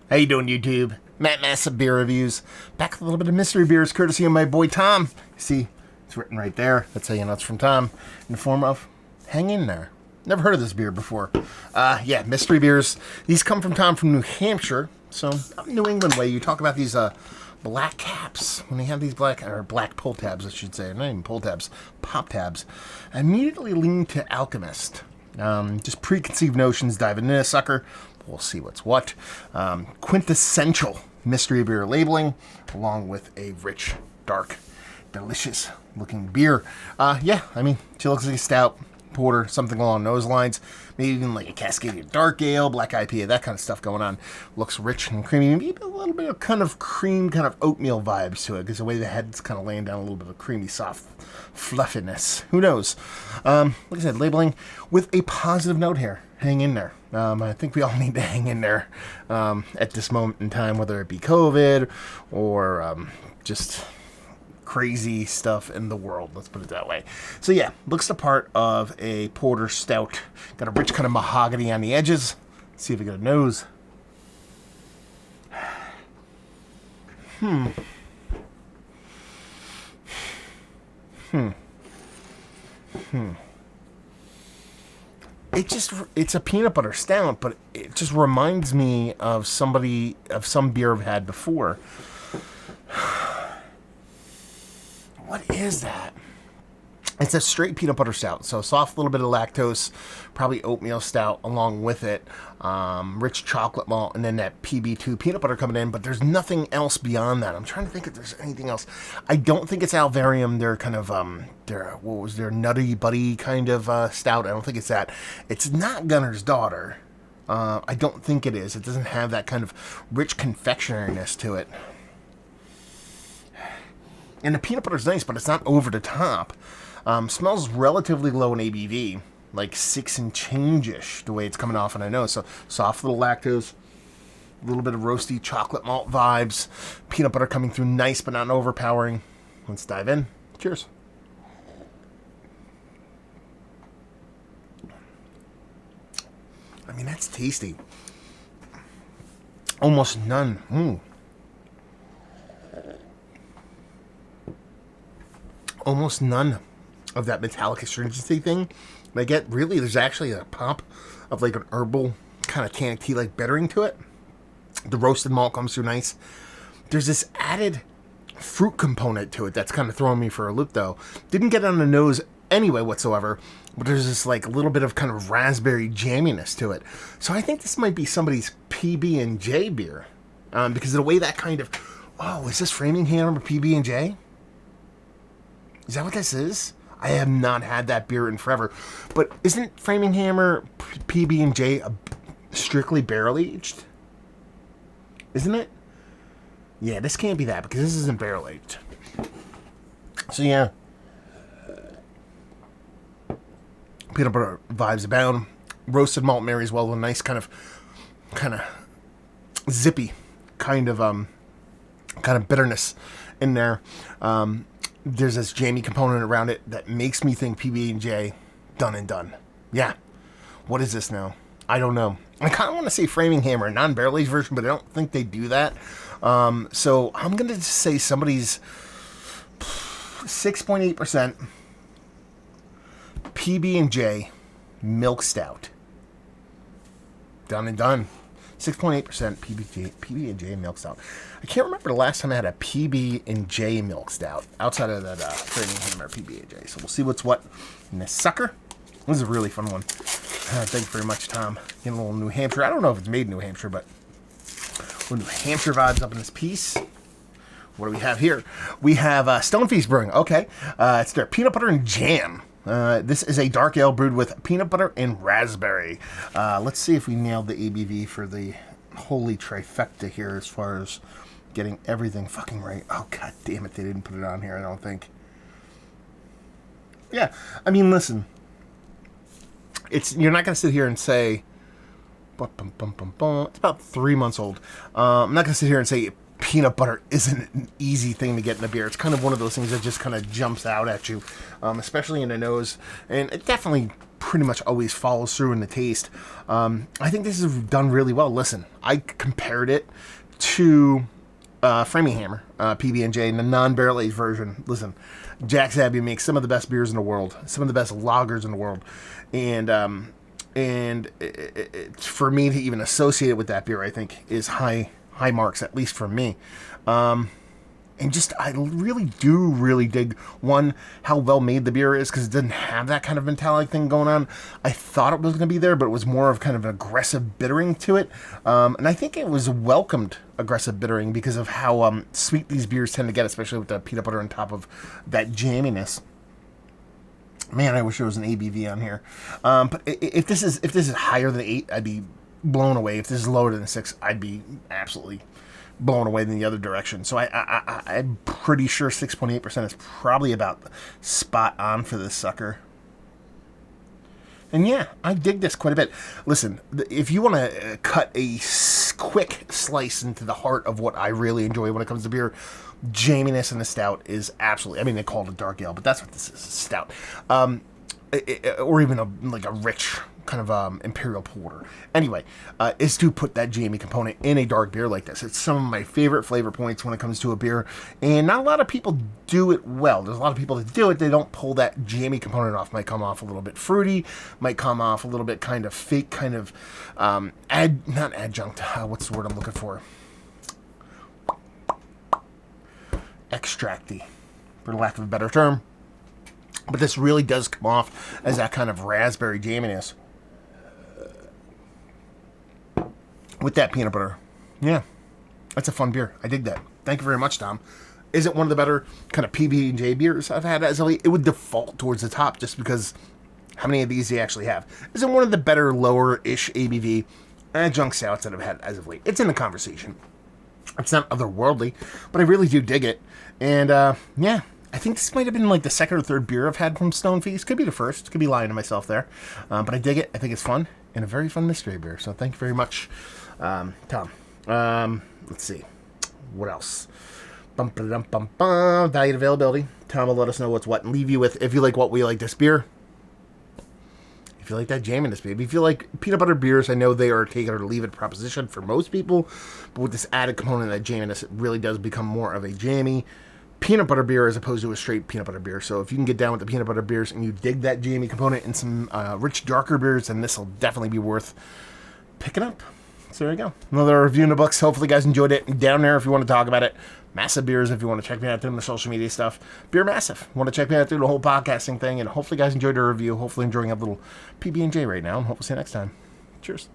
How you doing, YouTube? Matt Massive Beer Reviews. Back with a little bit of mystery beers, courtesy of my boy Tom. You see, it's written right there. That's how you know it's from Tom. In the form of Hang In There. Never heard of this beer before. Yeah, mystery beers. These come from Tom from New Hampshire. So, New England way, you talk about these black caps. When they have these black pull tabs, I should say. Not even pull tabs. Pop tabs. I immediately lean to Alchemist. Just preconceived notions, dive into this sucker. We'll see what's what. Quintessential mystery beer labeling, along with a rich, dark, delicious looking beer. Yeah, I mean, she looks like a stout, porter, something along those lines. Maybe even like a Cascadian dark ale, black IPA, that kind of stuff going on. Looks rich and creamy. Maybe a little bit of kind of cream, kind of oatmeal vibes to it, because the way the head's kind of laying down a little bit of creamy, soft fluffiness. Who knows? Like I said, labeling with a positive note here. Hang in there. I think we all need to hang in there at this moment in time, whether it be COVID or just crazy stuff in the world. Let's put it that way. So yeah, looks the part of a porter stout. Got a rich kind of mahogany on the edges. Let's see if we got a nose. It's a peanut butter stout, but it just reminds me of some beer I've had before. What is that? It's a straight peanut butter stout, so soft, little bit of lactose, probably oatmeal stout along with it, rich chocolate malt, and then that PB2 peanut butter coming in, but there's nothing else beyond that. I'm trying to think if there's anything else. I don't think it's Alvarium. They're kind of, their Nutty Buddy kind of stout. I don't think it's that. It's not Gunner's Daughter. I don't think it is. It doesn't have that kind of rich confectionariness to it. And the peanut butter's nice, but it's not over the top. Smells relatively low in ABV, like 6 and change-ish, the way it's coming off on the nose. So soft little lactose, a little bit of roasty chocolate malt vibes, peanut butter coming through nice but not overpowering. Let's dive in. Cheers. I mean, that's tasty. Almost none. Almost none of that metallic astringency thing. I get, really, there's actually a pop of like an herbal kind of tannic tea like bittering to it. The roasted malt comes through nice. There's this added fruit component to it that's kind of throwing me for a loop though. Didn't get on the nose anyway whatsoever, but there's this like a little bit of kind of raspberry jamminess to it. So I think this might be somebody's PB&J beer, because of the way that kind of, oh, is this Framingham or PB&J? Is that what this is? I have not had that beer in forever. But isn't Framingham PB&J strictly barrel aged? Isn't it? Yeah, this can't be that because this isn't barrel aged. So yeah. Peanut butter vibes abound. Roasted malt marries well with a nice kind of zippy kind of bitterness in there. There's this jammy component around it that makes me think PB&J done and done. Yeah. What is this now? I don't know. I kind of want to say Framingham or non-barrel aged version, but I don't think they do that. So I'm going to just say somebody's 6.8% PB&J milk stout. Done and done. 6.8% PB&J milk stout. I can't remember the last time I had a PB&J milk stout outside of that Framingham or PB&J. So we'll see what's what in this sucker. This is a really fun one. Thank you very much, Tom. Getting a little New Hampshire. I don't know if it's made in New Hampshire, but a little New Hampshire vibes up in this piece. What do we have here? We have Stonefeast Brewing. Okay. It's their peanut butter and jam. This is a dark ale brewed with peanut butter and raspberry. Let's see if we nailed the ABV for the holy trifecta here as far as getting everything fucking right. Oh, god damn it, they didn't put it on here, I don't think. Yeah, I mean, listen. You're not going to sit here and say... It's about 3 months old. I'm not going to sit here and say peanut butter isn't an easy thing to get in a beer. It's kind of one of those things that just kind of jumps out at you, especially in the nose. And it definitely pretty much always follows through in the taste. I think this is done really well. Listen, I compared it to Framingham PB&J, the non-barrel aged version. Listen, Jack's Abbey makes some of the best beers in the world, some of the best lagers in the world, and for me to even associate it with that beer, I think is high marks, at least for me. And just, I really dig, one, how well made the beer is, because it didn't have that kind of metallic thing going on. I thought it was going to be there, but it was more of kind of an aggressive bittering to it. And I think it was welcomed aggressive bittering because of how sweet these beers tend to get, especially with the peanut butter on top of that jamminess. Man, I wish there was an ABV on here. But if this is higher than 8, I'd be blown away. If this is lower than 6, I'd be absolutely blown away in the other direction. So I'm pretty sure 6.8% is probably about spot on for this sucker. And yeah, I dig this quite a bit. Listen, if you want to cut a quick slice into the heart of what I really enjoy when it comes to beer, jamminess in the stout is absolutely, I mean, they call it a dark ale, but that's what this is, a stout. Or even a rich kind of imperial porter. Anyway, is to put that jammy component in a dark beer like this. It's some of my favorite flavor points when it comes to a beer, and not a lot of people do it well. There's a lot of people that do it, they don't pull that jammy component off. Might come off a little bit fruity, might come off a little bit kind of fake, kind of not adjunct, what's the word I'm looking for? Extracty, for lack of a better term. But this really does come off as that kind of raspberry jamminess with that peanut butter. Yeah, that's a fun beer. I dig that. Thank you very much, Tom. Is it one of the better kind of PB&J beers I've had as of late? It would default towards the top just because how many of these do you actually have? Is it one of the better lower-ish ABV adjunct stouts that I've had as of late? It's in the conversation. It's not otherworldly, but I really do dig it. And, yeah, I think this might have been like the second or third beer I've had from Stone Feast. Could be the first. Could be lying to myself there. But I dig it. I think it's fun. And a very fun mystery beer. So thank you very much, Tom. Let's see. What else? Value and availability. Tom will let us know what's what and leave you with, if you like what we like this beer. If you like that jamminess, baby. If you like peanut butter beers, I know they are a take it or leave it proposition for most people. But with this added component of that jamminess, it really does become more of a jammy peanut butter beer as opposed to a straight peanut butter beer. So if you can get down with the peanut butter beers and you dig that jammy component and some rich, darker beers, then this will definitely be worth picking up. So there you go. Another review in the books. Hopefully you guys enjoyed it. Down there if you want to talk about it. Massive Beers if you want to check me out doing the social media stuff. Beer Massive. Want to check me out through the whole podcasting thing. And hopefully you guys enjoyed the review. Hopefully enjoying a little PB&J right now. And hope we'll see you next time. Cheers.